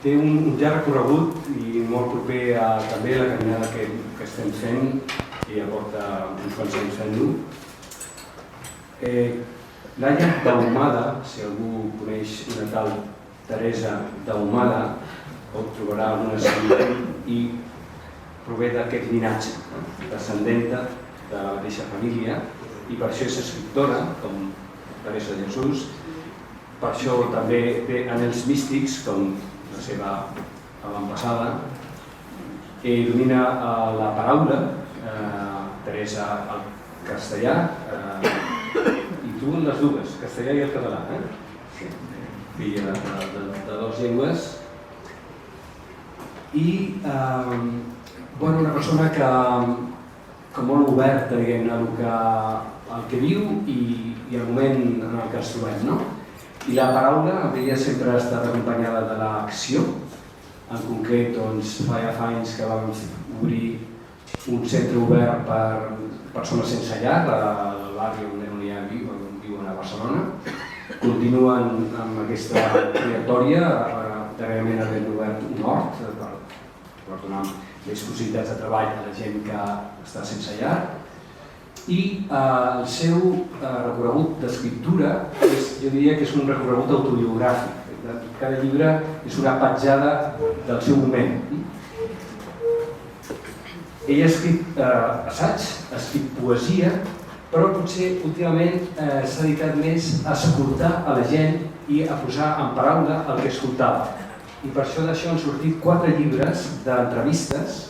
té un llarg recorregut i molt proper també a la caminada que estem fent, que ja porta uns quants anys fent-ho. Laia d'Ahumada, si algú coneix una tal Teresa d'Ahumada, ho trobarà en una sèrie i prové d'aquest llinatge, descendenta de la mateixa família, i per això és escriptora, com Teresa de Jesús. Per això també té anhels místics, com la seva avantpassada. Domina la paraula, Teresa el castellà, i tu en les dues, castellà i el català, filla de dues llengües. I una persona que molt oberta, diguem-ne, al que viu i el moment en el que ens trobem. I la paraula, amb ella sempre ha estat acompanyada de l'acció. En concret, fa ja fa anys que vam obrir un centre obert per persones sense llar, al barri on viuen a Barcelona. Continuen amb aquesta trajectòria, darrerament havent obert un hort per donar més possibilitats de treball a la gent que està sense llar. I el seu recorregut d'escriptura, jo diria que és un recorregut autobiogràfic. Cada llibre és una petjada del seu moment. Ella ha escrit assaig, ha escrit poesia, però potser últimament s'ha dedicat més a escoltar a la gent i a posar en paraula el que escoltava. I per això d'això han sortit 4 llibres d'entrevistes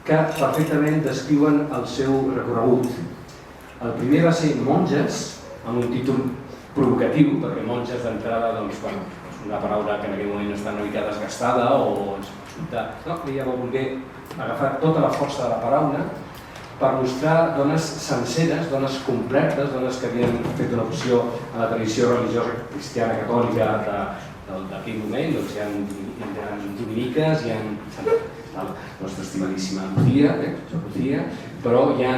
que perfectament descriuen el seu recorregut. El primer va ser Monges, amb un títol provocatiu, perquè monges d'entrada és una paraula que en aquell moment està una mica desgastada o ens resulta... Ella va voler agafar tota la força de la paraula per mostrar dones senceres, dones completes, dones que havien fet una opció a la tradició religiosa cristiana catòlica d'aquell moment. Hi ha dominiques, hi ha la nostra estimadíssima Lucía, però hi ha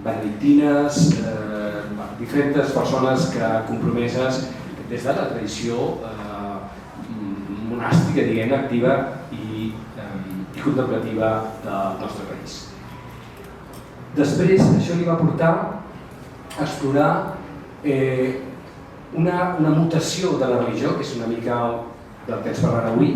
benedictines, diferents persones compromeses des de la tradició monàstica, diguem-ne, activa i contemplativa del nostre país. Després, això li va portar a explorar una mutació de la religió, que és una mica del que ens parlarà avui,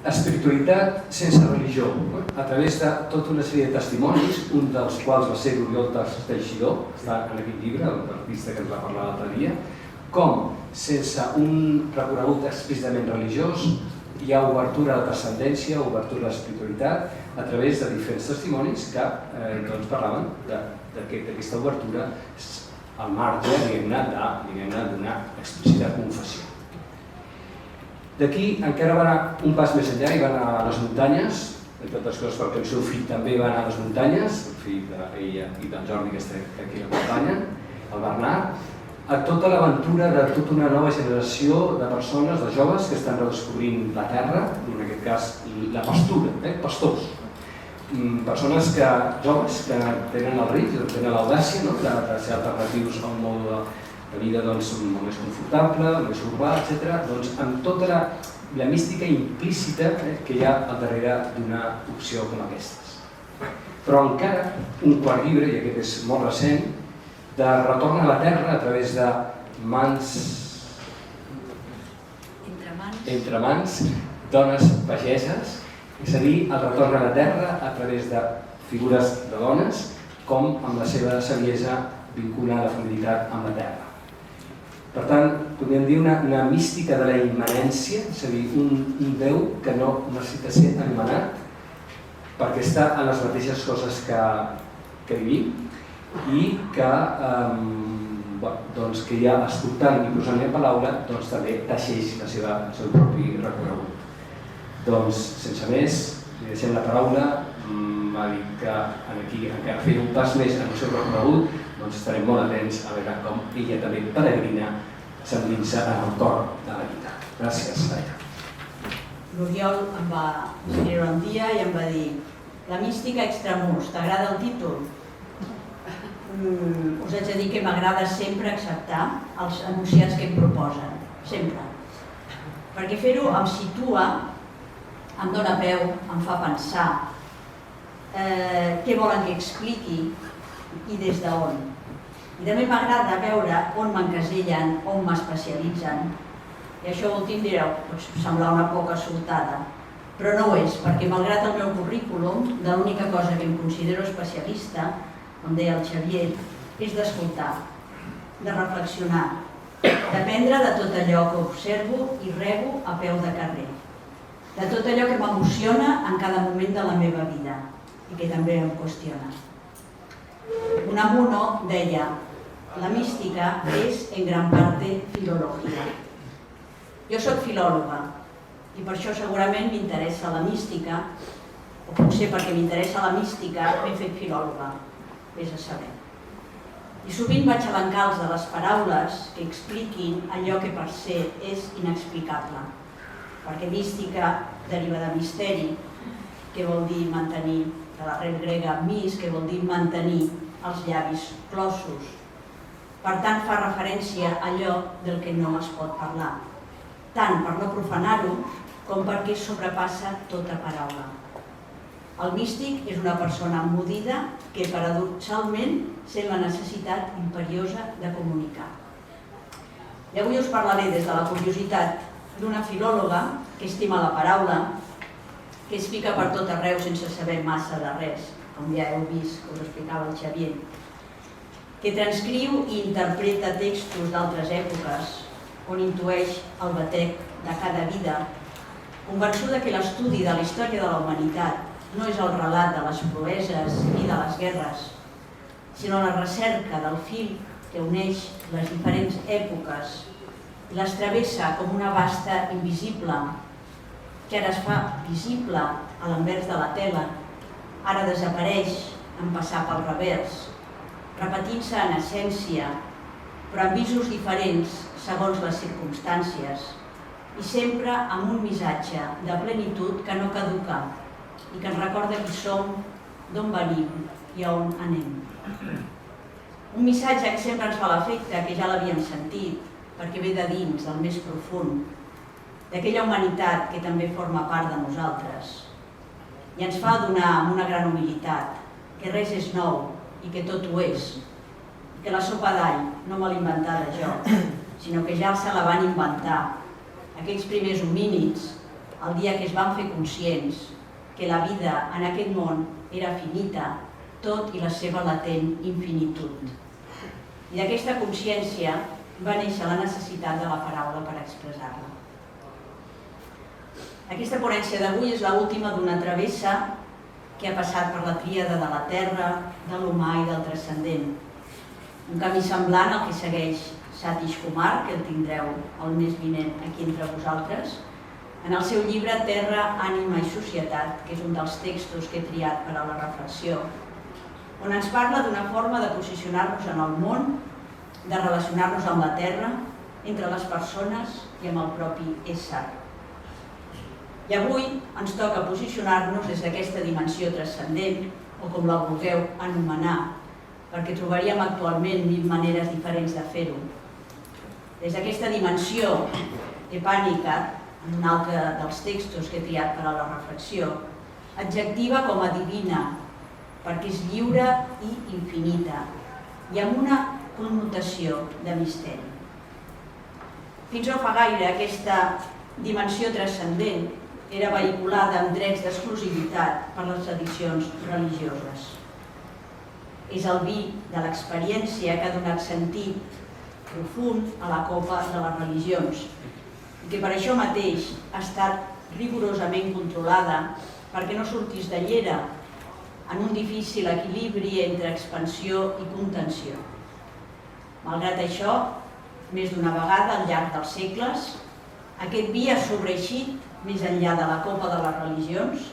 espiritualitat sense religió, a través de tota una sèrie de testimonis, un dels quals va ser l'Oriol Teixidor, està en aquest llibre, l'artista que ens va parlar l'altre dia, com sense un recorregut explícitament religiós hi ha obertura a la transcendència, obertura a l'espiritualitat, a través de diferents testimonis que parlaven d'aquesta obertura al marge, diguem-ne, d'una explícita confessió. D'aquí encara va anar un pas més enllà i va anar a les muntanyes, entre altres coses perquè el seu fill també va anar a les muntanyes, el fill d'ella i d'en Jordi, que aquí l'acompanyen, el Bernat, a tota l'aventura de tota una nova generació de persones, de joves que estan redescobrint la terra, en aquest cas la pastura, pastors. Persones joves que tenen el risc, tenen l'audàcia de ser alternatius a un mode de vida molt més confortable, més urbà, etc., amb tota la mística implícita que hi ha al darrere d'una opció com aquestes. Però encara un quart llibre, i aquest és molt recent, de retorn a la terra a través de mans entre mans, dones pageses, és a dir, el retorn a la terra a través de figures de dones, com amb la seva saviesa vincula la familiaritat amb la terra. Per tant, podríem dir una mística de la immanència, és a dir, un Déu que no necessita ser anomenat perquè està en les mateixes coses que vivim i que ja escoltant i posant-hi en paraula també teixeix el seu propi recorregut. Doncs, sense més, li deixem la paraula. M'ha dit que aquí encara fent un pas més en el seu recorregut estarem molt atents a veure com ella també peregrina s'endinsa en el cor de la vida. Gràcies, Laia. L'Oriol em va escriure un dia i em va dir: la mística extramurs, t'agrada el títol? Us haig de dir que m'agrada sempre acceptar els enunciats que em proposen, sempre. perquè fer-ho em situa, em dóna peu, em fa pensar què volen que expliqui i des d'on. I també m'agrada veure on m'encasellen, on m'especialitzen. I això últim direu, pot semblar una poca soltada, però no ho és, perquè malgrat el meu currículum, de l'única cosa que em considero especialista, com deia el Xavier, és d'escoltar, de reflexionar, d'aprendre de tot allò que observo i rebo a peu de carrer, de tot allò que m'emociona en cada moment de la meva vida i que també em qüestiona. Unamuno deia, la mística és en gran parte filología. Jo soc filòloga i per això segurament m'interessa la mística, o potser perquè m'interessa la mística m'he fet filòloga, vés a saber. I sovint vaig a l'encalç de les paraules que expliquin allò que per ser és inexplicable, perquè mística deriva de misteri, que vol dir mantenir, de l'arrel grega mis, que vol dir mantenir els llavis closos. Per tant, fa referència a allò del que no es pot parlar, tant per no profanar-ho com perquè sobrepassa tota paraula. El místic és una persona emmudida que paradoxalment sent la necessitat imperiosa de comunicar. I avui us parlaré des de la curiositat d'una filòloga que estima la paraula, que es fica per tot arreu sense saber massa de res, com ja heu vist, que us explicava el Xavier, que transcriu i interpreta textos d'altres èpoques, on intueix el batec de cada vida, convençuda que l'estudi de la història de la humanitat no és el relat de les proeses ni de les guerres, sinó la recerca del fil que uneix les diferents èpoques i les travessa com una basta invisible, que ara es fa visible a l'anvers de la tela, ara desapareix en passar pel revers, repetint-se en essència, però amb visos diferents segons les circumstàncies, i sempre amb un missatge de plenitud que no caduca i que ens recorda qui som, d'on venim i a on anem. Un missatge que sempre ens fa l'efecte que ja l'havíem sentit, perquè ve de dins, del més profund, d'aquella humanitat que també forma part de nosaltres. I ens fa adonar amb una gran humilitat que res és nou i que tot ho és, i que la sopa d'all no me l'he inventada jo, sinó que ja se la van inventar aquells primers homínids el dia que es van fer conscients que la vida en aquest món era finita, tot i la seva latent infinitud. I d'aquesta consciència va néixer la necessitat de la paraula per expressar-la. Aquesta ponència d'avui és l'última d'una travessa que ha passat per la tríada de la terra, de l'humà i del transcendent. Un camí semblant al que segueix Satish Kumar, que el tindreu el mes vinent aquí entre vosaltres, en el seu llibre Terra, ànima i societat, que és un dels textos que he triat per a la reflexió, on ens parla d'una forma de posicionar-nos en el món, de relacionar-nos amb la terra, entre les persones i amb el propi ésser. I avui ens toca posicionar-nos des d'aquesta dimensió transcendent, o com la vulgueu anomenar, perquè trobaríem actualment 1000 maneres diferents de fer-ho. Des d'aquesta dimensió epànica, en un altre dels textos que he triat per a la reflexió, adjectiva com a divina, perquè és lliure i infinita, i amb una connotació de misteri. Fins no fa gaire, aquesta dimensió transcendent era vehiculada amb drets d'exclusivitat per les tradicions religioses. És el vi de l'experiència que ha donat sentit profund a la copa de les religions i que per això mateix ha estat rigorosament controlada perquè no sortís de llera en un difícil equilibri entre expansió i contenció. Malgrat això, més d'una vegada al llarg dels segles, aquest vi ha sobreeixit més enllà de la copa de les religions,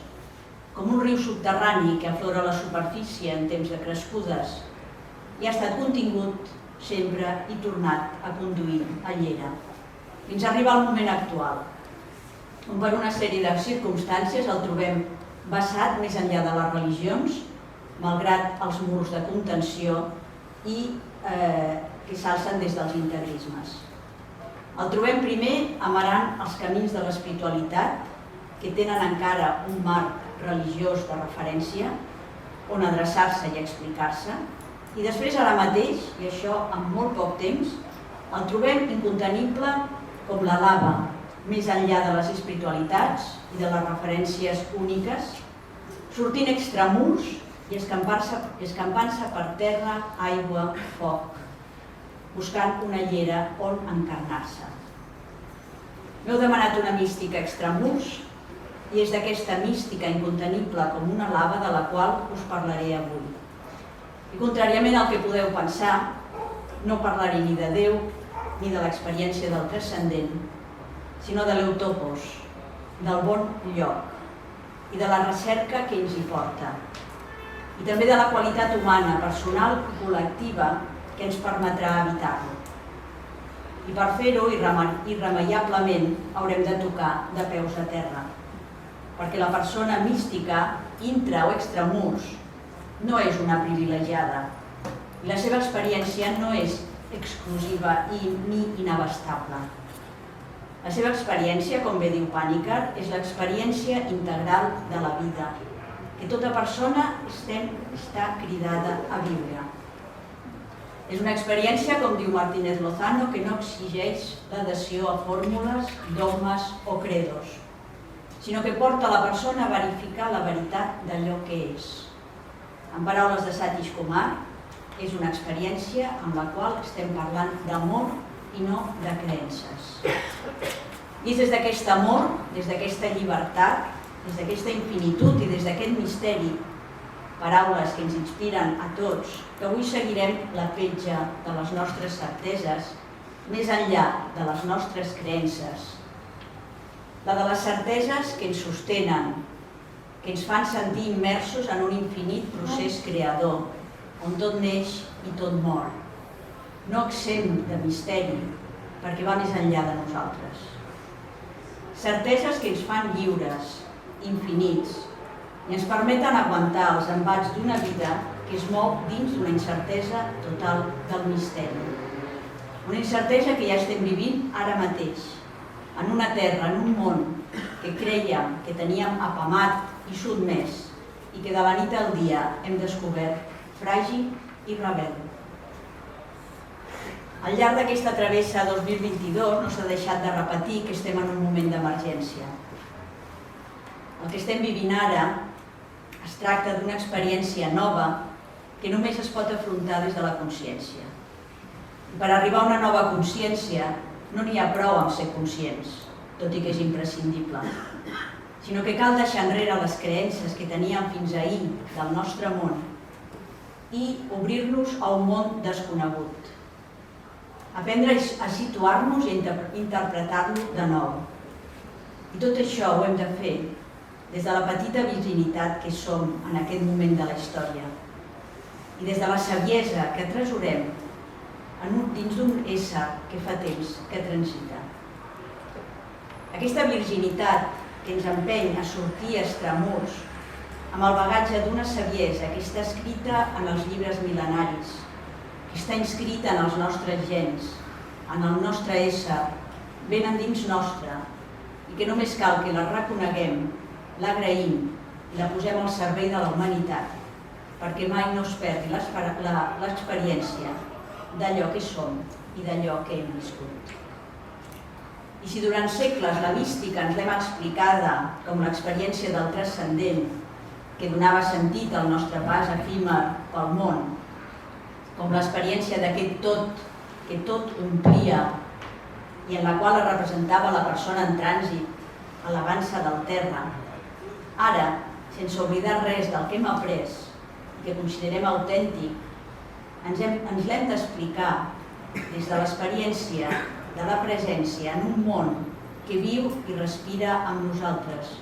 com un riu subterrani que aflora la superfície en temps de crescudes i ha estat contingut sempre i tornat a conduir a llera, fins a arribar al moment actual, on per una sèrie de circumstàncies el trobem vessat més enllà de les religions, malgrat els murs de contenció i que s'alcen des dels integrismes. El trobem primer amarant els camins de l'espiritualitat, que tenen encara un marc religiós de referència, on adreçar-se i explicar-se, i després ara mateix, i això en molt poc temps, el trobem incontenible com la lava, més enllà de les espiritualitats i de les referències úniques, sortint extramurs i escampant-se per terra, aigua, foc, buscant una llera on encarnar-se. M'heu demanat una mística extramurs i és d'aquesta mística incontenible com una lava de la qual us parlaré avui. I contràriament al que podeu pensar, no parlaré ni de Déu ni de l'experiència del transcendent, sinó de l'eutopos, del bon lloc i de la recerca que ens hi porta, i també de la qualitat humana, personal i col·lectiva que ens permetrà evitar-lo. I per fer-ho, irremeiablement, haurem de tocar de peus a terra, perquè la persona mística, intra o extramurs, no és una privilegiada, i la seva experiència no és exclusiva ni inabastable. La seva experiència, com bé diu Panikkar, és l'experiència integral de la vida, que tota persona està cridada a viure. És una experiència, com diu Martínez Lozano, que no exigeix l'adhesió a fórmules, dogmes o credos, sinó que porta la persona a verificar la veritat d'allò que és. En paraules de Satish Kumar, és una experiència amb la qual estem parlant d'amor i no de creences. I és des d'aquest amor, des d'aquesta llibertat, des d'aquesta infinitud i des d'aquest misteri, paraules que ens inspiren a tots, que avui seguirem la petja de les nostres certeses, més enllà de les nostres creences. La de les certeses que ens sostenen, que ens fan sentir immersos en un infinit procés creador, on tot neix i tot mor, no exempt de misteri, perquè va més enllà de nosaltres. Certeses que ens fan lliures, infinits, i ens permeten aguantar els embats d'una vida que es mou dins d'una incertesa total del misteri. Una incertesa que ja estem vivint ara mateix, en una terra, en un món que crèiem que teníem apamat i sotmès i que de la nit al dia hem descobert fràgil i rebel. Al llarg d'aquesta travessa 2022 no s'ha deixat de repetir que estem en un moment d'emergència. El que estem vivint ara es tracta d'una experiència nova que només es pot afrontar des de la consciència. I per arribar a una nova consciència no n'hi ha prou amb ser conscients, tot i que és imprescindible, sinó que cal deixar enrere les creences que teníem fins ahir del nostre món i obrir-nos a un món desconegut. Aprendre a situar-nos i interpretar-lo de nou. I tot això ho hem de fer des de la petita virginitat que som en aquest moment de la història i des de la saviesa que atresorem dins d'un ésser que fa temps que transita. Aquesta virginitat que ens empeny a sortir extramurs amb el bagatge d'una saviesa que està escrita en els llibres mil·lenaris, que està inscrita en els nostres gens, en el nostre ésser, ben endins nostre, i que només cal que la reconeguem, l'agraïm i la posem al servei de la humanitat, perquè mai no es perdi l'experiència d'allò que som i d'allò que hem viscut. I si durant segles la mística ens l'hem explicada com l'experiència del transcendent que donava sentit al nostre pas efímer pel món, com l'experiència d'aquest tot que tot omplia i en la qual es representava la persona en trànsit a l'avança del terra, ara, sense oblidar res del que hem après i que considerem autèntic, ens l'hem d'explicar des de l'experiència de la presència en un món que viu i respira amb nosaltres,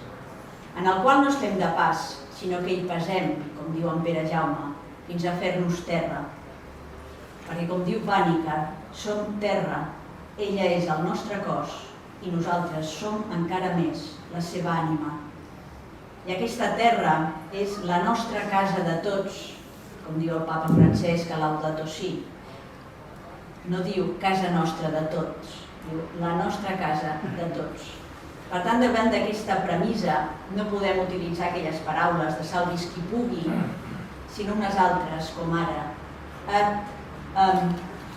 en el qual no estem de pas, sinó que hi pesem, com diu en Pere Jaume, fins a fer-nos terra. Perquè, com diu Panikkar, som terra, ella és el nostre cos i nosaltres som encara més la seva ànima. I aquesta terra és la nostra casa de tots, com diu el papa Francesc a Laudato Si. No diu casa nostra de tots, Diu, la nostra casa de tots. Per tant, davant d'aquesta premissa, no podem utilitzar aquelles paraules de salvis qui pugui, sinó unes altres, com ara,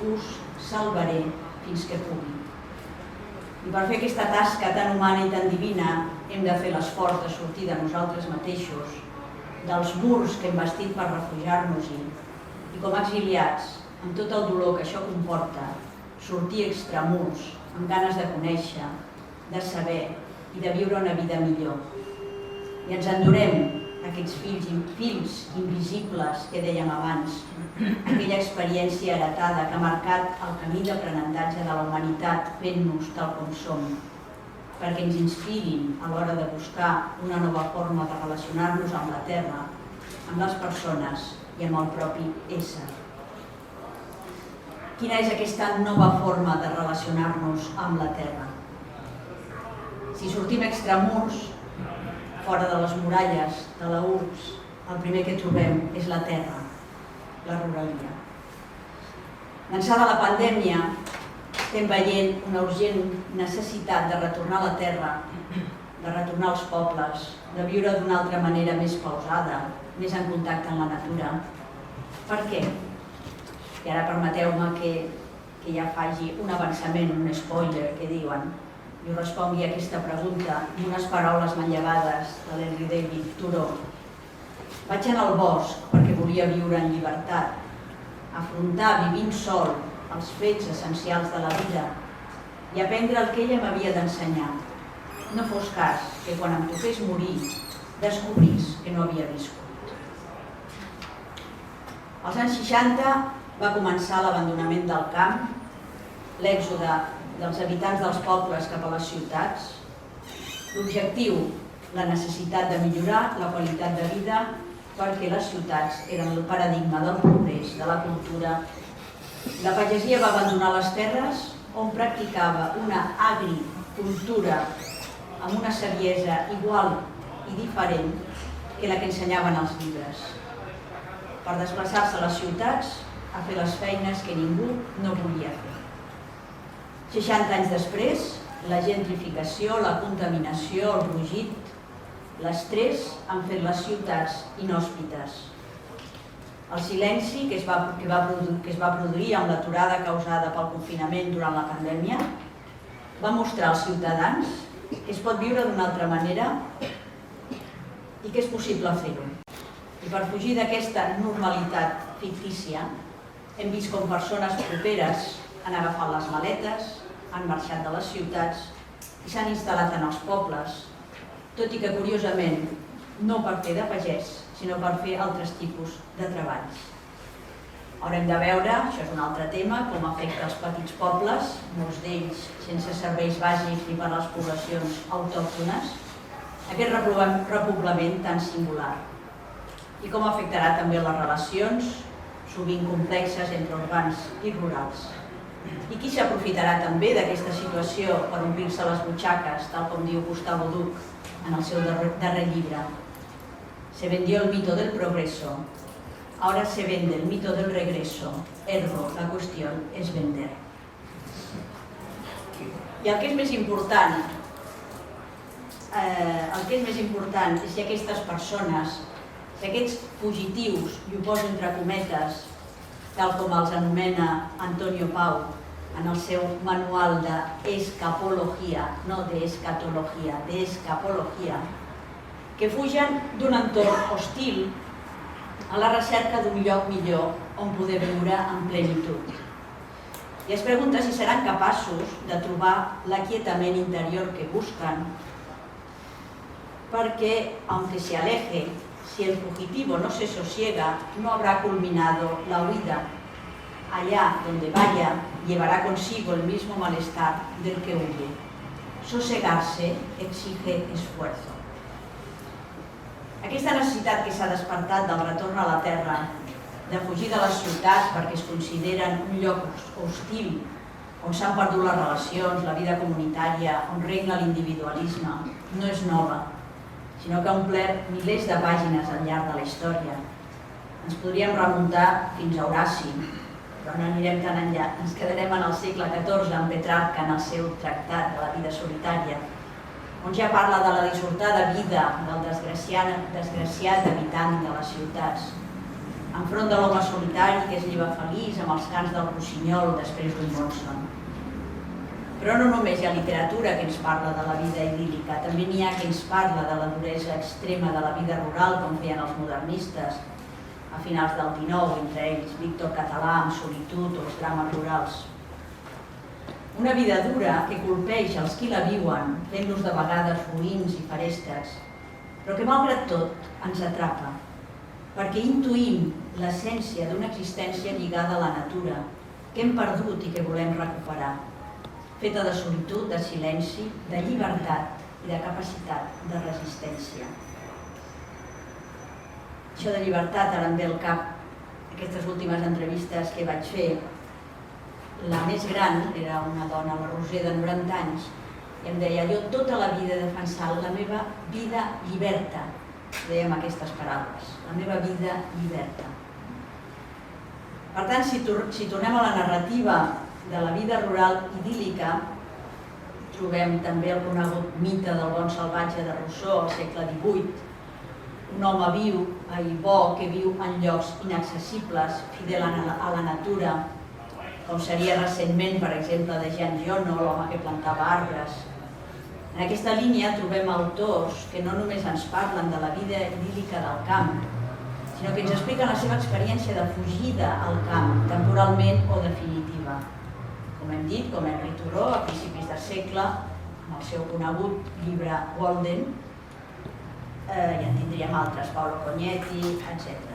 us salvaré fins que pugui. I per fer aquesta tasca tan humana i tan divina, hem de fer l'esforç de sortir de nosaltres mateixos, dels murs que hem bastit per refugiar-nos-hi, i com a exiliats, amb tot el dolor que això comporta, sortir extramurs, amb ganes de conèixer, de saber i de viure una vida millor. I ens endurem aquests fils invisibles que dèiem abans, aquella experiència heretada que ha marcat el camí d'aprenentatge de la humanitat fent-nos tal com som, perquè ens inspirin a l'hora de buscar una nova forma de relacionar-nos amb la Terra, amb les persones i amb el propi ésser. Quina és aquesta nova forma de relacionar-nos amb la Terra? Si sortim extramurs, fora de les muralles, de la URBS, el primer que trobem és la terra, la ruralia. D'ençà de la pandèmia, estem veient una urgent necessitat de retornar a la terra, de retornar als pobles, de viure d'una altra manera més pausada, més en contacte amb la natura. Per què? I ara permeteu-me que ja faci un avançament, un spoiler, que diuen, i us respongui a aquesta pregunta amb unes paraules manllevades de l'Henry David Thoreau. Vaig anar al bosc perquè volia viure en llibertat, afrontar vivint sol els fets essencials de la vida i aprendre el que ella m'havia d'ensenyar. No fos cas que quan em toqués morir descobrís que no havia viscut. Als anys 60 va començar l'abandonament del camp, l'èxode dels habitants dels pobles cap a les ciutats. L'objectiu, la necessitat de millorar la qualitat de vida perquè les ciutats eren el paradigma del progrés, de la cultura. La pagesia va abandonar les terres on practicava una agricultura amb una saviesa igual i diferent que la que ensenyaven els llibres, per desplaçar-se a les ciutats a fer les feines que ningú no volia fer. 60 anys després, la gentrificació, la contaminació, el rugit, l'estrès han fet les ciutats inhòspites. El silenci que es va produir amb l'aturada causada pel confinament durant la pandèmia va mostrar als ciutadans que es pot viure d'una altra manera i que és possible fer-ho. I per fugir d'aquesta normalitat fictícia, hem vist com persones properes han agafat les maletes, han marxat de les ciutats i s'han instal·lat en els pobles, tot i que, curiosament, no per fer de pagès, sinó per fer altres tipus de treballs. Haurem de veure, això és un altre tema, com afecta els petits pobles, molts d'ells sense serveis bàsics ni per a les poblacions autòctones, aquest repoblament tan singular. I com afectarà també les relacions, sovint complexes entre urbans i rurals. I qui s'aprofitarà també d'aquesta situació per omplir-se les butxaques, tal com diu Gustavo Duc en el seu darrer llibre. Se vendió el mito del progreso, ahora se vende el mito del regreso, ergo la cuestión es vender. I el que és més important, és si aquestes persones, si aquests fugitius, i ho poso entre cometes, tal com els anomena Antonio Pau en el seu manual d'escapologia, no d'escatologia, d'escapologia, que fugen d'un entorn hostil a la recerca d'un lloc millor on poder viure en plenitud. I es pregunta si seran capaços de trobar l'aquietament interior que busquen, perquè, aunque se aleje, si el fugitivo no se sosiega, no habrá culminado la huida. Allá donde vaya, llevará consigo el mismo malestar del que huye. Sosegarse exige esfuerzo. Aquesta necessitat que s'ha despertat del retorn a la terra, de fugir de les ciutats perquè es consideren un lloc hostil, on s'han perdut les relacions, la vida comunitària, on regna l'individualisme, no és nova, sinó que ha omplert milers de pàgines al llarg de la història. Ens podríem remuntar fins a Horaci, però no anirem tan enllà. Ens quedarem en el segle XIV amb Petrarca en el seu tractat de la vida solitària, on ja parla de la dissortada vida del desgraciat habitant de les ciutats, enfront de l'home solitari que es lleva feliç amb els cants del rossinyol després d'un bon son. Però no només hi ha literatura que ens parla de la vida idíl·lica, també n'hi ha que ens parla de la duresa extrema de la vida rural, com feien els modernistes a finals del XIX, entre ells Víctor Català amb Solitud o els drames rurals. Una vida dura que colpeix els qui la viuen, fent-los de vegades ruïns i ferestes, però que malgrat tot ens atrapa, perquè intuïm l'essència d'una existència lligada a la natura, que hem perdut i que volem recuperar, feta de solitud, de silenci, de llibertat i de capacitat de resistència. Això de llibertat ara em ve al cap aquestes últimes entrevistes que vaig fer. La més gran era una dona, la Roser, de 90 anys, i em deia: jo tota la vida he defensat la meva vida lliberta. Dèiem aquestes paraules, la meva vida lliberta. Per tant, si tornem a la narrativa de la vida rural idíl·lica, trobem també el conegut mite del bon salvatge de Rousseau al segle XVIII, un home viu i bo que viu en llocs inaccessibles, fidel a la natura, com seria recentment, per exemple, de Jean Giono, l'home que plantava arbres. En aquesta línia trobem autors que no només ens parlen de la vida idíl·lica del camp, sinó que ens expliquen la seva experiència de fugida al camp, temporalment o definitiva. Com hem dit, com Henri Thoreau, a principis del segle, amb el seu conegut llibre Walden, ja en tindríem altres, Paolo Cognetti, etc.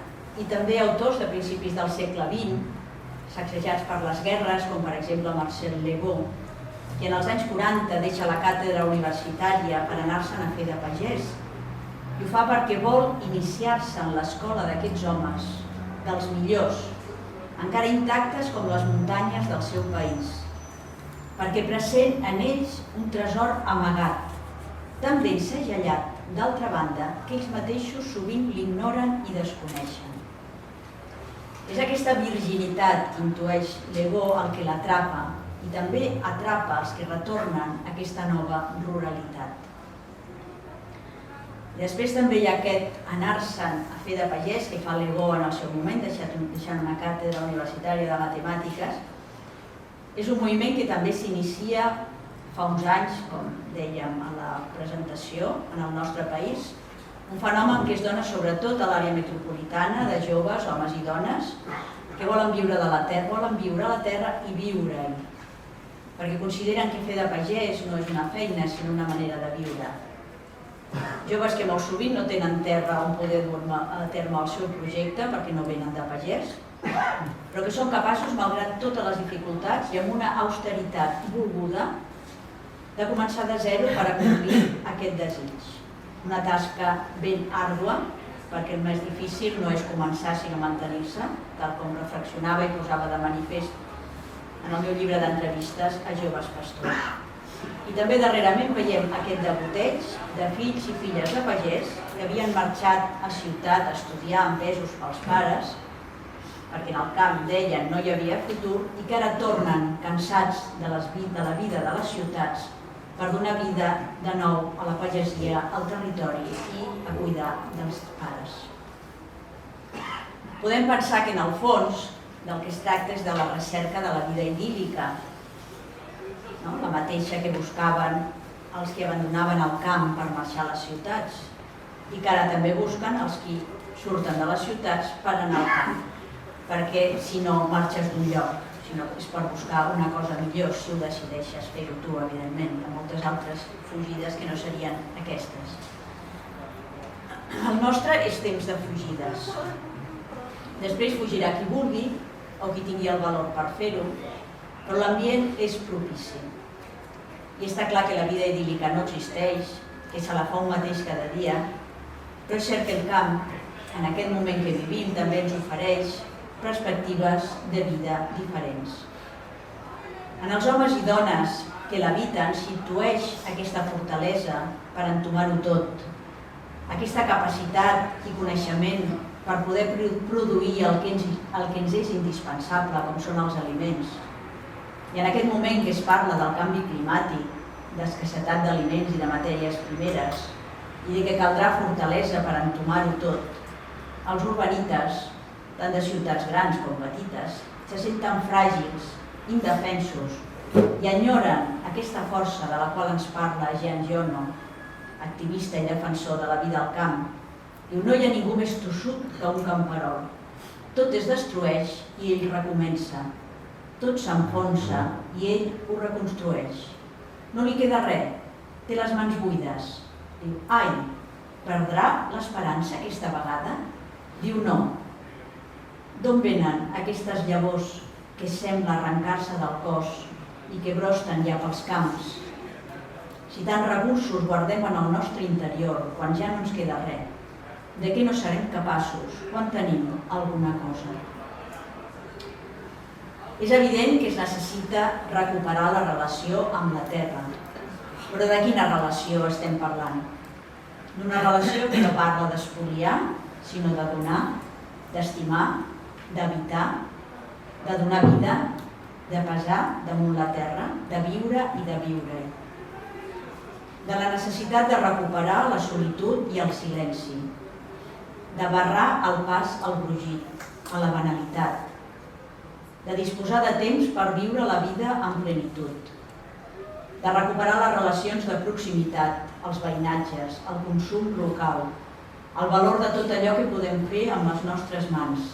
I també autors de principis del segle XX, sacsejats per les guerres, com per exemple Marcel Legault, que en els anys 40 deixa la càtedra universitària per anar-se'n a fer de pagès, i ho fa perquè vol iniciar-se en l'escola d'aquests homes, dels millors, encara intactes com les muntanyes del seu país, perquè present en ells un tresor amagat, tan ben segellat, d'altra banda, que ells mateixos sovint l'ignoren i desconeixen. És aquesta virginitat que intueix Legault el que l'atrapa i també atrapa els que retornen a aquesta nova ruralitat. Després també hi ha aquest anar-se'n a fer de pagès que fa Legault en el seu moment, deixant una càtedra universitària de matemàtiques. És un moviment que també s'inicia fa uns anys, com dèiem a la presentació, en el nostre país, un fenomen que es dona sobretot a l'àrea metropolitana de joves, homes i dones, que volen viure a la terra i viure-hi, perquè consideren que fer de pagès no és una feina, sinó una manera de viure. Joves que molt sovint no tenen terra on poder dur a terme el seu projecte perquè no venen de pagès, però que són capaços, malgrat totes les dificultats i amb una austeritat volguda, de començar de zero per acomplir aquest desig. Una tasca ben àrdua, perquè el més difícil no és començar sinó mantenir-se, tal com reflexionava i posava de manifest en el meu llibre d'entrevistes a joves pastors. I també darrerament veiem aquest degoteig de fills i filles de pagès que havien marxat a ciutat a estudiar empesos pels pares, perquè en el camp deien no hi havia futur, i que ara tornen cansats de la vida de les ciutats per donar vida de nou a la pagesia, al territori i a cuidar dels pares. Podem pensar que en el fons del que es tracta és de la recerca de la vida idíl·lica, la mateixa que buscaven els que abandonaven el camp per marxar a les ciutats i que ara també busquen els que surten de les ciutats per anar al camp, perquè si no marxes d'un lloc, sinó és per buscar una cosa millor, si ho decideixes fer-ho tu, evidentment. Hi ha moltes altres fugides que no serien aquestes. El nostre és temps de fugides. Després fugirà qui vulgui o qui tingui el valor per fer-ho, però l'ambient és propici. I està clar que la vida idíl·lica no existeix, que se la fa un mateix cada dia, però és cert que el camp, en aquest moment que vivim, també ens ofereix perspectives de vida diferents. En els homes i dones que l'habiten s'intueix aquesta fortalesa per entomar-ho tot, aquesta capacitat i coneixement per poder produir el que ens és indispensable, com són els aliments. I en aquest moment que es parla del canvi climàtic, d'escassetat d'aliments i de matèries primeres, i que caldrà fortalesa per entomar-ho tot, els urbanites, tant de ciutats grans com petites, se senten fràgils, indefensos i enyoren aquesta força de la qual ens parla Jean Giono, activista i defensor de la vida al camp. Diu, no hi ha ningú més tossut que un camperol. Tot es destrueix i ell recomença. Tot s'enfonsa i ell ho reconstrueix. No li queda res, té les mans buides. Diu, ai, perdrà l'esperança aquesta vegada? Diu, no. D'on venen aquestes llavors que sembla arrencar-se del cos i que brosten ja pels camps? Si tants recursos guardem en el nostre interior, quan ja no ens queda res, de què no serem capaços quan tenim alguna cosa? És evident que es necessita recuperar la relació amb la terra. Però de quina relació estem parlant? D'una relació que no parla d'espoliar, sinó de donar, d'estimar, d'habitar, de donar vida, de pesar damunt la terra, de viure i de viure. De la necessitat de recuperar la solitud i el silenci, de barrar el pas al brugit, a la banalitat, de disposar de temps per viure la vida en plenitud, de recuperar les relacions de proximitat, els veïnatges, el consum local, el valor de tot allò que podem fer amb les nostres mans,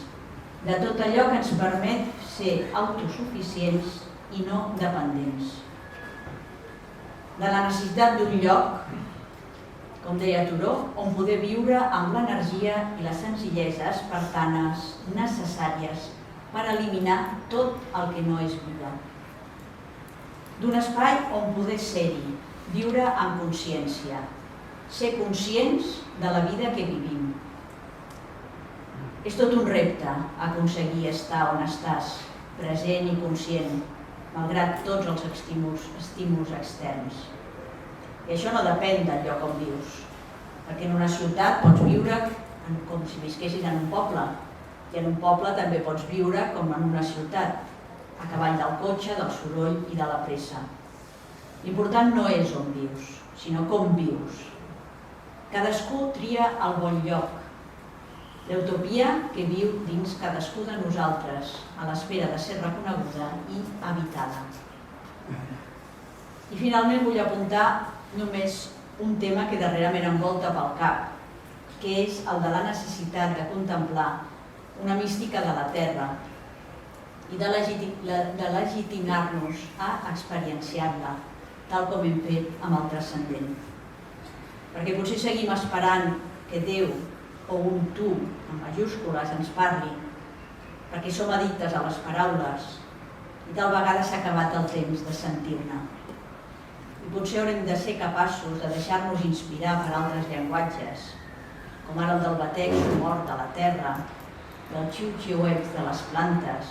de tot allò que ens permet ser autosuficients i no dependents. De la necessitat d'un lloc, com deia Thoreau, on poder viure amb l'energia i la senzillesa espartanes necessàries per eliminar tot el que no és vida. D'un espai on poder ser-hi, viure amb consciència, ser conscients de la vida que vivim. És tot un repte aconseguir estar on estàs, present i conscient, malgrat tots els estímuls externs. I això no depèn del lloc on vius, perquè en una ciutat pots viure com si visquessis en un poble, i en un poble també pots viure com en una ciutat, a cavall del cotxe, del soroll i de la pressa. L'important no és on vius, sinó com vius. Cadascú tria el bon lloc, l'utopia que viu dins cadascú de nosaltres, a l'espera de ser reconeguda i habitada. I finalment vull apuntar només un tema que darrerament em volta pel cap, que és el de la necessitat de contemplar una mística de la terra i de legitimar-nos a experienciar-la, tal com hem fet amb el transcendent. Perquè potser seguim esperant que Déu o un tu, en majúscules, ens parli, perquè som addictes a les paraules i tal vegada s'ha acabat el temps de sentir-ne. I potser haurem de ser capaços de deixar-nos inspirar per altres llenguatges, com ara el del batec mort de la terra, del xiu-xiueig de les plantes,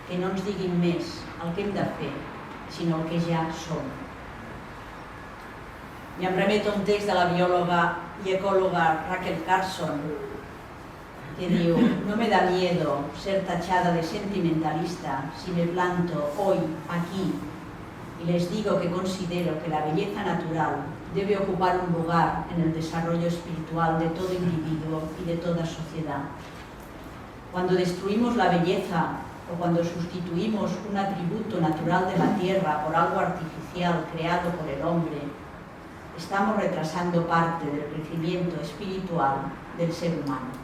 que no ens diguin més el que hem de fer, sinó el que ja som. I em remeto a un text de la biòloga y ecóloga Rachel Carson, que diu: no me da miedo ser tachada de sentimentalista si me planto hoy aquí y les digo que considero que la belleza natural debe ocupar un lugar en el desarrollo espiritual de todo individuo y de toda sociedad. Cuando destruimos la belleza o cuando sustituimos un atributo natural de la tierra por algo artificial creado por el hombre, estamos retrasando parte del crecimiento espiritual del ser humano.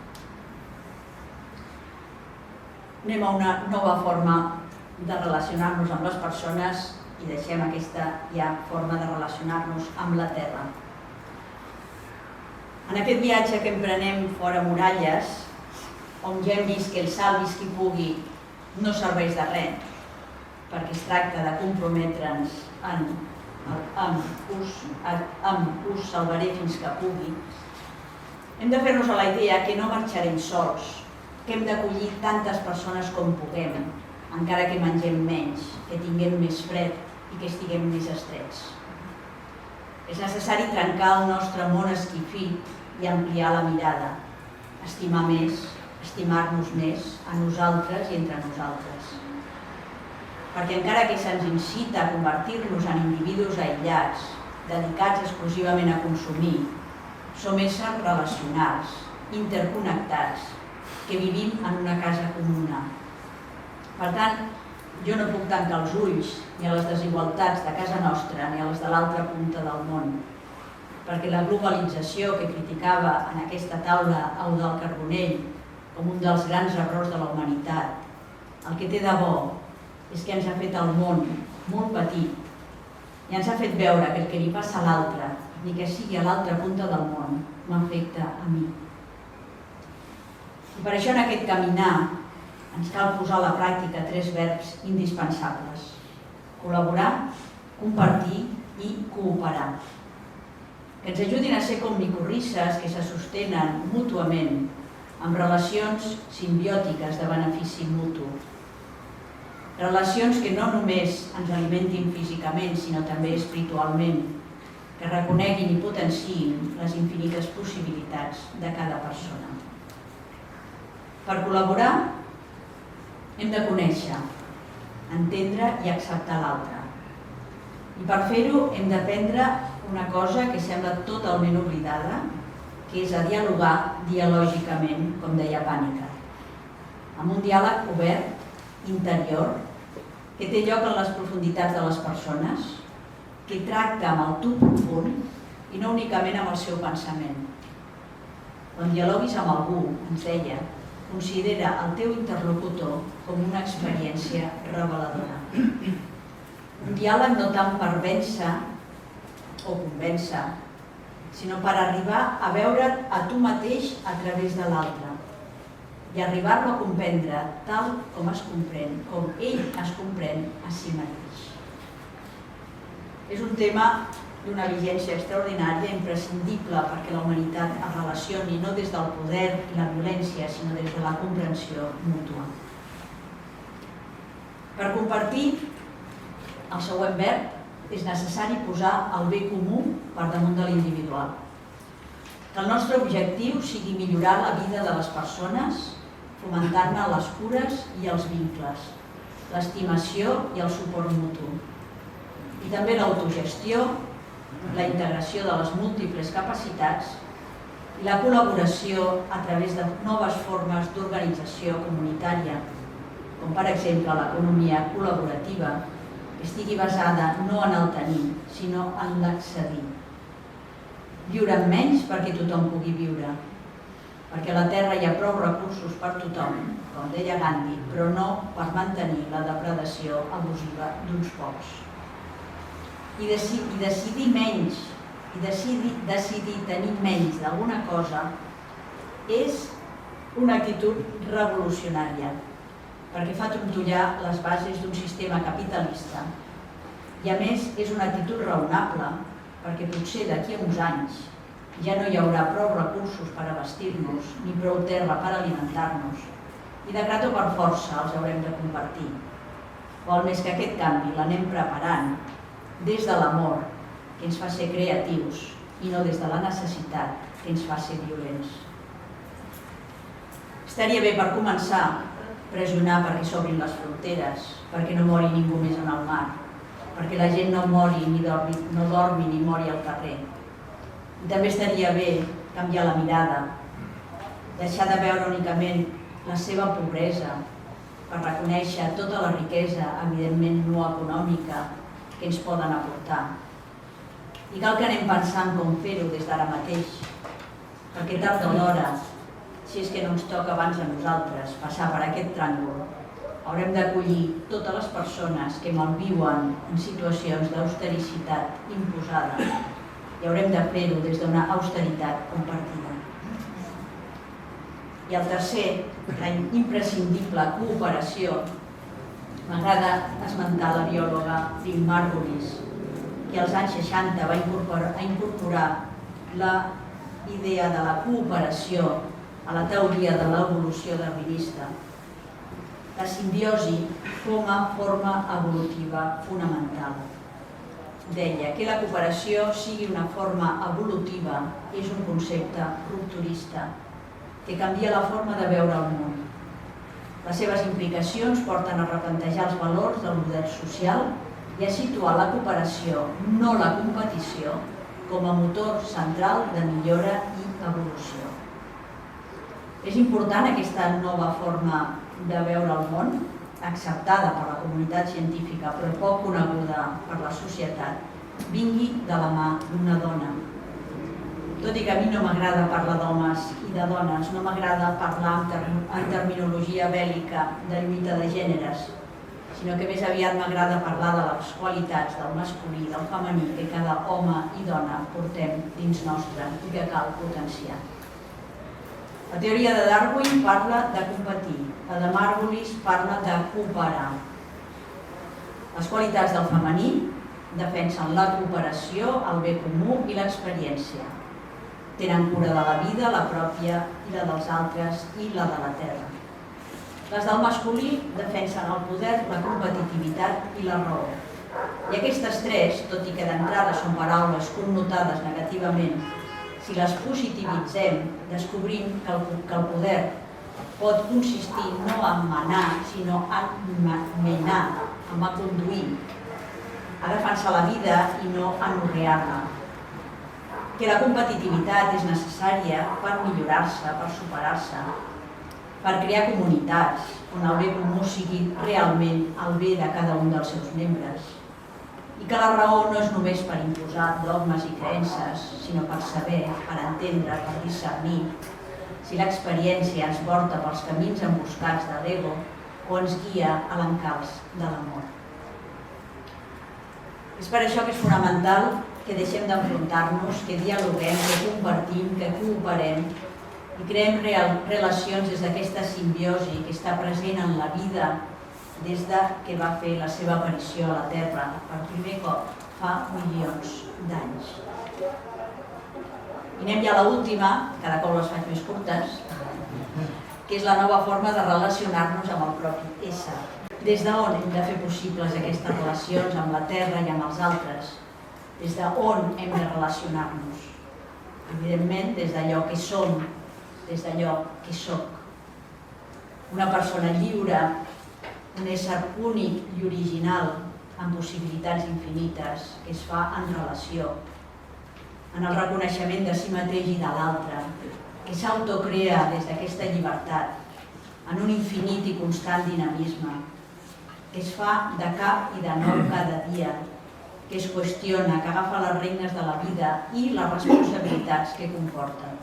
Anem a una nova forma de relacionar-nos amb les persones i deixem aquesta ja forma de relacionar-nos amb la terra. En aquest viatge que emprenem fora muralles, on ja hem vist que el salvis qui pugui no serveix de res, perquè es tracta de comprometre'ns amb us salvaré fins que pugui, hem de fer-nos a la idea que no marxarem sols, que hem d'acollir tantes persones com puguem, encara que mengem menys, que tinguem més fred i que estiguem més estrets. És necessari trencar el nostre món esquifit i ampliar la mirada, estimar més, estimar-nos més a nosaltres i entre nosaltres. Perquè encara que se'ns incita a convertir-nos en individus aïllats, dedicats exclusivament a consumir, som éssers relacionals, interconnectats, que vivim en una casa comuna. Per tant, jo no puc tancar els ulls ni a les desigualtats de casa nostra ni a les de l'altra punta del món, perquè la globalització que criticava en aquesta taula Eudald Carbonell com un dels grans errors de la humanitat, el que té de bo és que ens ha fet el món molt petit i ens ha fet veure que el que li passa a l'altre, ni que sigui a l'altra punta del món, m'afecta a mi. I per això en aquest caminar ens cal posar a la pràctica 3 verbs indispensables: col·laborar, compartir i cooperar, que ens ajudin a ser com micorrisses que se sostenen mútuament amb relacions simbiòtiques de benefici mutu. Relacions que no només ens alimentin físicament, sinó també espiritualment, que reconeguin i potenciïn les infinites possibilitats de cada persona. Per col·laborar, hem de conèixer, entendre i acceptar l'altre. I per fer-ho hem d'aprendre una cosa que sembla totalment oblidada, que és a dialogar dialògicament, com deia Pànica, amb un diàleg obert, interior, que té lloc en les profunditats de les persones, que tracta amb el tu profund i no únicament amb el seu pensament. Quan dialoguis amb algú, ens deia, considera el teu interlocutor com una experiència reveladora. Un diàleg no tant per vèncer o convèncer, sinó per arribar a veure't a tu mateix a través de l'altre i arribar-lo a comprendre tal com es comprèn, com ell es comprèn a si mateix. És un tema d'una vigència extraordinària, imprescindible perquè la humanitat es relacioni no des del poder i la violència, sinó des de la comprensió mútua. Per compartir el següent verb és necessari posar el bé comú per damunt de l'individual. Que el nostre objectiu sigui millorar la vida de les persones, fomentant-ne les cures i els vincles, l'estimació i el suport mutu. I també l'autogestió, la integració de les múltiples capacitats i la col·laboració a través de noves formes d'organització comunitària, com per exemple l'economia col·laborativa, que estigui basada no en el tenir, sinó en l'accedir. Viure amb menys perquè tothom pugui viure, perquè a la Terra hi ha prou recursos per tothom, com deia Gandhi, però no per mantenir la depredació abusiva d'uns pocs. I decidir menys, i decidir tenir menys d'alguna cosa és una actitud revolucionària, perquè fa trontollar les bases d'un sistema capitalista. I a més és una actitud raonable, perquè potser d'aquí a uns anys ja no hi haurà prou recursos per abastir-nos, ni prou terra per alimentar-nos, i de grat o per força els haurem de compartir. Vol més que aquest canvi l'anem preparant des de l'amor, que ens fa ser creatius, i no des de la necessitat, que ens fa ser violents. Estaria bé, per començar, pressionar perquè s'obrin les fronteres, perquè no mori ningú més en el mar, perquè la gent no dormi ni mori al carrer. I també estaria bé canviar la mirada, deixar de veure únicament la seva pobresa, per reconèixer tota la riquesa, evidentment no econòmica, que ens poden aportar. I cal que anem pensant com fer-ho des d'ara mateix, perquè tard o d'hora, si és que no ens toca abans a nosaltres passar per aquest tràngol, haurem d'acollir totes les persones que malviuen en situacions d'austericitat imposada i haurem de fer-ho des d'una austeritat compartida. I el tercer, la imprescindible cooperació. M'agrada esmentar la biòloga Lynn Margulis, que als anys 60 va incorporar la idea de la cooperació a la teoria de l'evolució darwinista. La simbiosi com a forma evolutiva fonamental. Deia que la cooperació sigui una forma evolutiva és un concepte rupturista, que canvia la forma de veure el món. Les seves implicacions porten a replantejar els valors del model social i a situar la cooperació, no la competició, com a motor central de millora i evolució. És important aquesta nova forma de veure el món, acceptada per la comunitat científica però poc coneguda per la societat, vingui de la mà d'una dona. Tot i que a mi no m'agrada parlar d'homes i de dones, no m'agrada parlar en terminologia bèl·lica de lluita de gèneres, sinó que més aviat m'agrada parlar de les qualitats del masculí, del femení, que cada home i dona portem dins nostre i que cal potenciar. La teoria de Darwin parla de competir, la de Margulis parla de cooperar. Les qualitats del femení defensen la cooperació, el bé comú i l'experiència. Tenen cura de la vida, la pròpia i la dels altres i la de la terra. Les del masculí defensen el poder, la competitivitat i la raó. I aquestes tres, tot i que d'entrada són paraules connotades negativament, si les positivitzem, descobrim que el poder pot consistir no en manar, sinó en menar, en conduir, a defensar la vida i no a anorrear-la. Que la competitivitat és necessària per millorar-se, per superar-se, per crear comunitats on el bé comú sigui realment el bé de cada un dels seus membres. I que la raó no és només per imposar dogmes i creences, sinó per saber, per entendre, per discernir si l'experiència ens porta pels camins emboscats de l'ego o ens guia a l'encalç de l'amor. És per això que és fonamental que deixem d'enfrontar-nos, que dialoguem, que compartim, que cooperem i creem relacions des d'aquesta simbiosi que està present en la vida des que va fer la seva aparició a la Terra per primer cop fa milions d'anys. I anem ja a l'última, cada cop les faig més curtes, que és la nova forma de relacionar-nos amb el propi ésser. Des d'on hem de fer possibles aquestes relacions amb la Terra i amb els altres? Des d'on hem de relacionar-nos? Evidentment, des d'allò que som, des d'allò que soc. Una persona lliure, un ésser únic i original, amb possibilitats infinites, que es fa en relació, en el reconeixement de si mateix i de l'altre, que s'autocrea des d'aquesta llibertat, en un infinit i constant dinamisme, que es fa de cap i de nou cada dia, que es qüestiona, que agafa les regnes de la vida i les responsabilitats que comporten.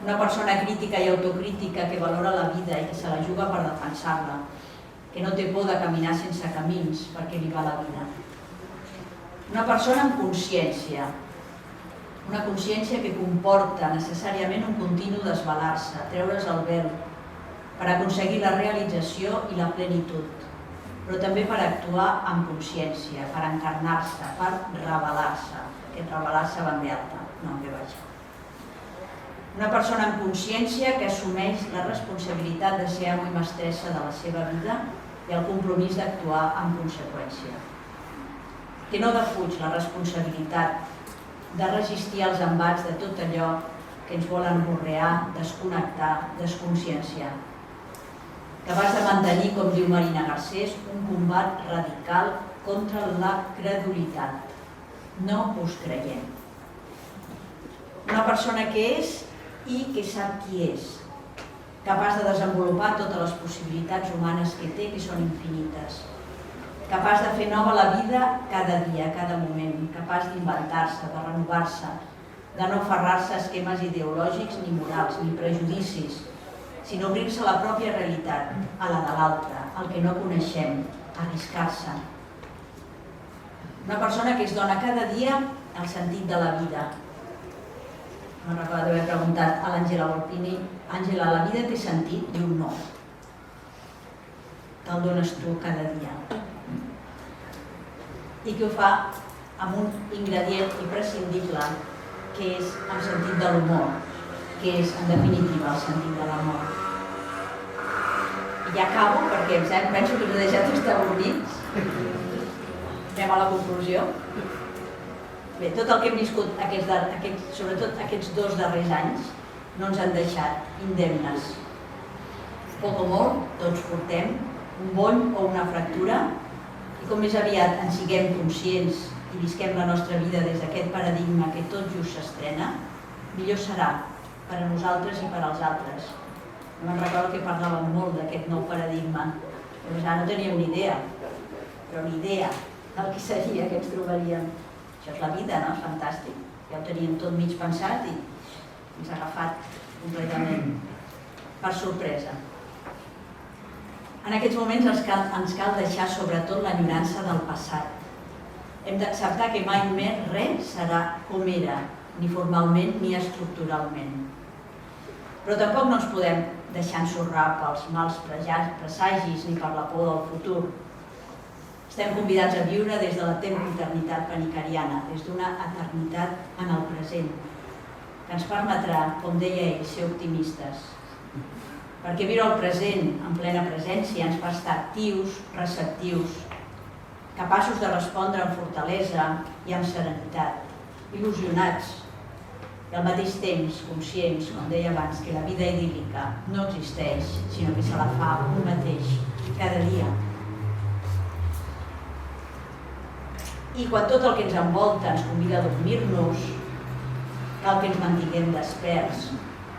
Una persona crítica i autocrítica que valora la vida i que se la juga per defensar-la, que no té por de caminar sense camins perquè li va la vida. Una persona amb consciència, una consciència que comporta necessàriament un continu desvelar-se, treure's el vel, per aconseguir la realització i la plenitud, però també per actuar amb consciència, per encarnar-se, per revelar-se. Aquest revelar-se va en ve alta, no en ve baixa. Una persona amb consciència que assumeix la responsabilitat de ser amo i mestressa de la seva vida i el compromís d'actuar en conseqüència. Que no defuig la responsabilitat de resistir als embats de tot allò que ens volen anorrear, desconnectar, desconscienciar. Capaç de mantenir, com diu Marina Garcés, un combat radical contra la credulitat. No us creiem. Una persona que és i que sap qui és, capaç de desenvolupar totes les possibilitats humanes que té, que són infinites. Capaç de fer nova la vida cada dia, cada moment, capaç d'inventar-se, de renovar-se, de no aferrar-se a esquemes ideològics ni morals, ni prejudicis, sinó obrir-se a la pròpia realitat, a la de l'altre, al que no coneixem, arriscar-se. Una persona que es dona cada dia el sentit de la vida. No recordo d'haver preguntat a l'Àngela Volpini, Àngela, la vida té sentit? Diu no. Te'l dones tu cada dia. I que ho fa amb un ingredient imprescindible, que és el sentit de l'humor, que és, en definitiva, el sentit de l'amor. I ja acabo, perquè penso que us he deixat estar avorrits. Anem a la conclusió. Bé, tot el que hem viscut, sobretot aquests 2 darrers anys, no ens han deixat indemnes. Poc o molt, tots portem un bony o una fractura i com més aviat en siguem conscients i visquem la nostra vida des d'aquest paradigma que tot just s'estrena, millor serà per a nosaltres i per als altres. Jo me'n recordo que parlàvem molt d'aquest nou paradigma. Llavors ara no teníem ni idea, però ni idea del que seria que ens trobaríem. Això és la vida, no? És fantàstic. Ja ho teníem tot mig pensat i ens ha agafat completament per sorpresa. En aquests moments ens cal deixar sobretot l'enyorança del passat. Hem d'acceptar que mai més res serà com era, ni formalment ni estructuralment. Però tampoc no ens podem deixar ensorrar pels mals presagis ni per la por del futur. Estem convidats a viure des de la tempoternitat panicariana, des d'una eternitat en el present, que ens permetrà, com deia ell, ser optimistes. Perquè viure el present en plena presència ens fa estar actius, receptius, capaços de respondre amb fortalesa i amb serenitat, il·lusionats i al mateix temps conscients, com deia abans, que la vida idíl·lica no existeix, sinó que se la fa un mateix cada dia. I quan tot el que ens envolta ens convida a dormir-nos, cal que ens mantinguem desperts,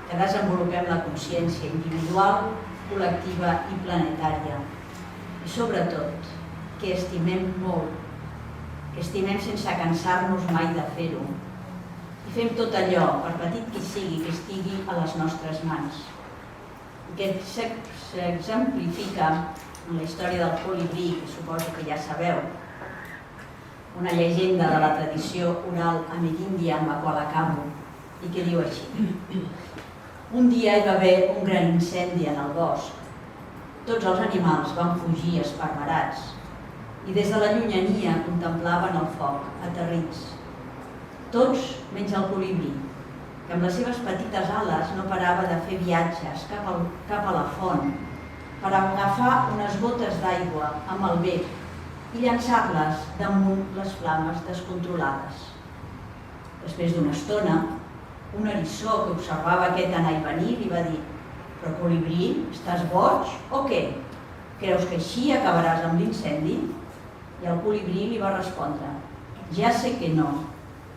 que desenvolupem la consciència individual, col·lectiva i planetària. I sobretot, que estimem molt, que estimem sense cansar-nos mai de fer-ho. I fem tot allò, per petit que sigui, que estigui a les nostres mans. I que s'exemplifica en la història del colibrí, que suposo que ja sabeu, una llegenda de la tradició oral amerindia amb la qual acabo, i que diu així. Un dia hi va haver un gran incendi en el bosc. Tots els animals van fugir esparverats i des de la llunyania contemplaven el foc, aterrits. Tots menys el colibrí, que amb les seves petites ales no parava de fer viatges cap a la font per agafar unes gotes d'aigua amb el bec i llançar-les damunt les flames descontrolades. Després d'una estona, un eriçó que observava aquest anar i venir li va dir: «Però colibrí, estàs boig o què? Creus que així acabaràs amb l'incendi?» I el colibrí li va respondre: «Ja sé que no,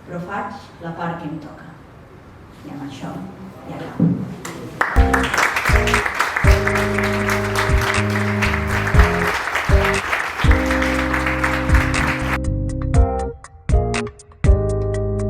però faig la part que em toca». I amb això ja acabo.